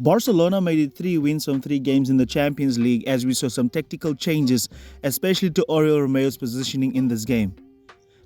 Barcelona made it 3 wins from 3 games in the Champions League as we saw some tactical changes, especially to Oriol Romeu's positioning in this game.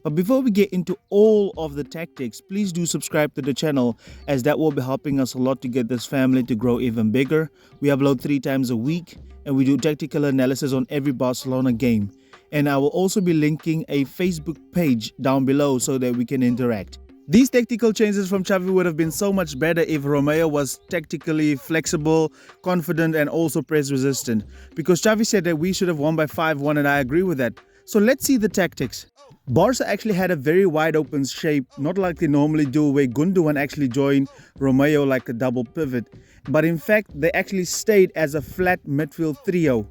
But before we get into all of the tactics, please do subscribe to the channel as that will be helping us a lot to get this family to grow even bigger. We upload 3 times a week and we do tactical analysis on every Barcelona game. And I will also be linking a Facebook page down below so that we can interact. These tactical changes from Xavi would have been so much better if Romeu was tactically flexible, confident and also press resistant. Because Xavi said that we should have won by 5-1 and I agree with that. So let's see the tactics. Barca actually had a very wide open shape, not like they normally do where Gundogan actually joined Romeu like a double pivot. But in fact, they actually stayed as a flat midfield trio.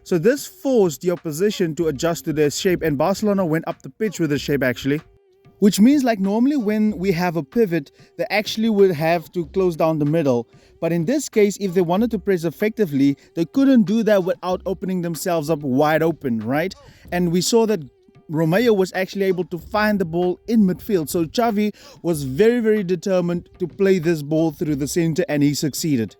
So this forced the opposition to adjust to their shape and Barcelona went up the pitch with the shape actually. Which means like normally when we have a pivot, they actually would have to close down the middle. But in this case, if they wanted to press effectively, they couldn't do that without opening themselves up wide open, right? And we saw that Romeu was actually able to find the ball in midfield. So Xavi was very, very determined to play this ball through the center and he succeeded.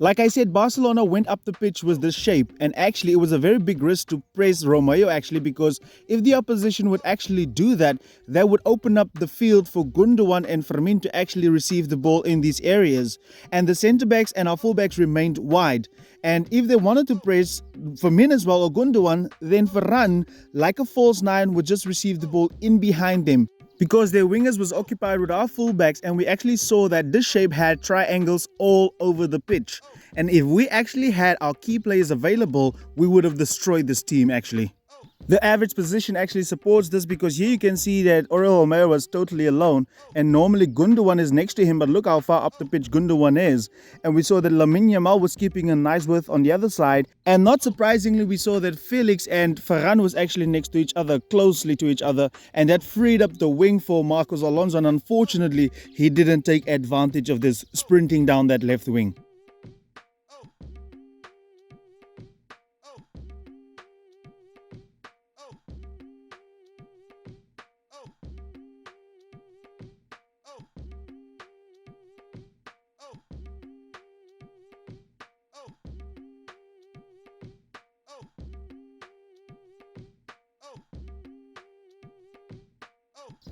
Like I said, Barcelona went up the pitch with this shape and actually it was a very big risk to press Romeu actually because if the opposition would actually do that, that would open up the field for Gundogan and Fermin to actually receive the ball in these areas. And the centre-backs and our full-backs remained wide. And if they wanted to press Fermin as well or Gundogan, then Ferran, like a false 9, would just receive the ball in behind them. Because their wingers was occupied with our fullbacks and we actually saw that this shape had triangles all over the pitch. And if we actually had our key players available, we would have destroyed this team actually. The average position actually supports this because here you can see that Oriol Romeu was totally alone and normally Gundogan is next to him, but look how far up the pitch Gundogan is. And we saw that Lamine Yamal was keeping a nice width on the other side, and not surprisingly we saw that Felix and Ferran was actually next to each other, closely to each other, and that freed up the wing for Marcos Alonso, and unfortunately he didn't take advantage of this, sprinting down that left wing.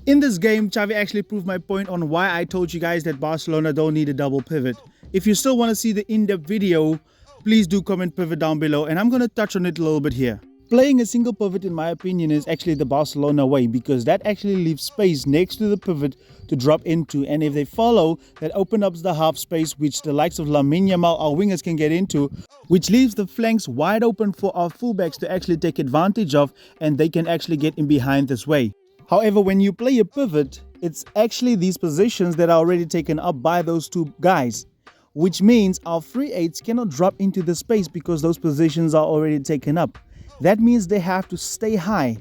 In this game, Xavi actually proved my point on why I told you guys that Barcelona don't need a double pivot. If you still want to see the in-depth video, please do comment pivot down below and I'm going to touch on it a little bit here. Playing a single pivot in my opinion is actually the Barcelona way because that actually leaves space next to the pivot to drop into, and if they follow, that opens up the half space which the likes of Lamine Yamal, our wingers, can get into, which leaves the flanks wide open for our fullbacks to actually take advantage of and they can actually get in behind this way. However, when you play a pivot, it's actually these positions that are already taken up by those two guys, which means our free eights cannot drop into the space because those positions are already taken up. That means they have to stay high.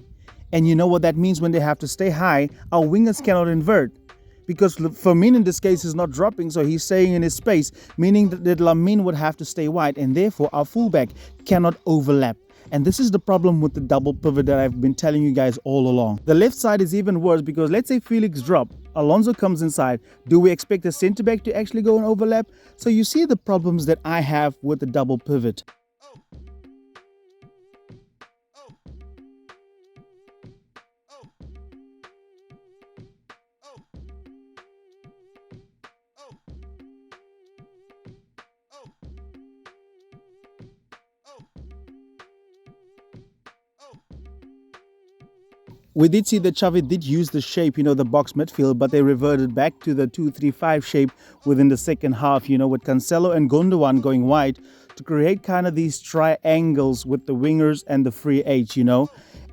And you know what that means when they have to stay high? Our wingers cannot invert. Because Fermin in this case is not dropping, so he's staying in his space, meaning that Lamine would have to stay wide, and therefore our fullback cannot overlap. And this is the problem with the double pivot that I've been telling you guys all along. The left side is even worse because let's say Felix drop, Alonso comes inside. Do we expect the centre back to actually go and overlap? So you see the problems that I have with the double pivot. We did see that Xavi did use the shape, the box midfield, but they reverted back to the 2-3-5 shape within the second half, with Cancelo and Gundogan going wide to create kind of these triangles with the wingers and the free eight,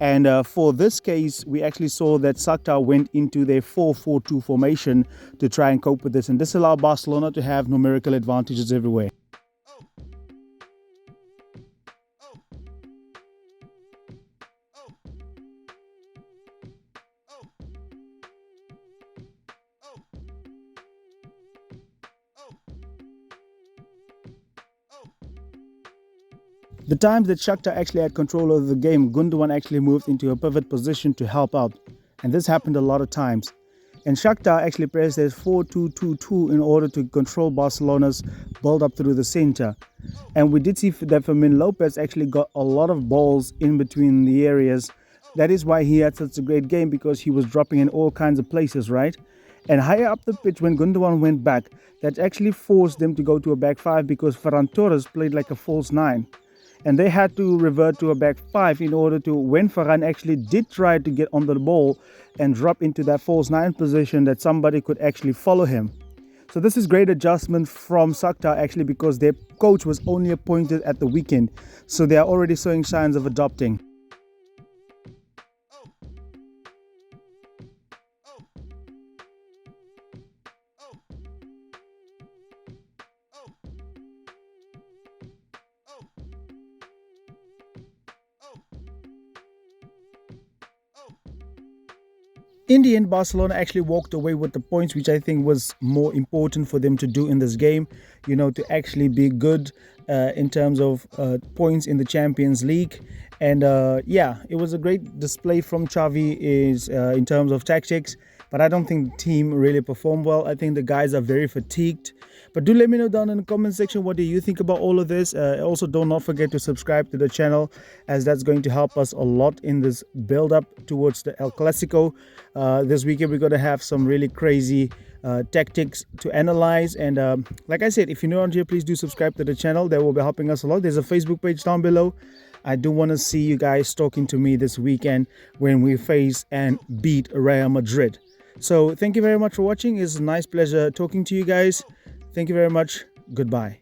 And for this case, we actually saw that Shakhtar went into their 4-4-2 formation to try and cope with this. And this allowed Barcelona to have numerical advantages everywhere. The times that Shakhtar actually had control of the game, Gundogan actually moved into a pivot position to help out. And this happened a lot of times. And Shakhtar actually plays their 4-2-2-2 in order to control Barcelona's build up through the center. And we did see that Fermin Lopez actually got a lot of balls in between the areas. That is why he had such a great game, because he was dropping in all kinds of places, right? And higher up the pitch, when Gundogan went back, that actually forced them to go to a back five, because Ferran Torres played like a false nine. And they had to revert to a back five in order to, when Ferran actually did try to get on the ball and drop into that false nine position, that somebody could actually follow him. So this is great adjustment from Shakhtar actually, because their coach was only appointed at the weekend. So they are already showing signs of adopting. In the end, Barcelona actually walked away with the points, which I think was more important for them to do in this game, to actually be good in terms of points in the Champions League. And it was a great display from Xavi in terms of tactics, but I don't think the team really performed well. I think the guys are very fatigued. But do let me know down in the comment section, what do you think about all of this? Also, do not forget to subscribe to the channel, as that's going to help us a lot in this build up towards the El Clasico. This weekend we're going to have some really crazy tactics to analyze. And like I said, if you're new on here, please do subscribe to the channel. That will be helping us a lot. There's a Facebook page down below. I do want to see you guys talking to me this weekend when we face and beat Real Madrid. So thank you very much for watching. It's a nice pleasure talking to you guys. Thank you very much. Goodbye.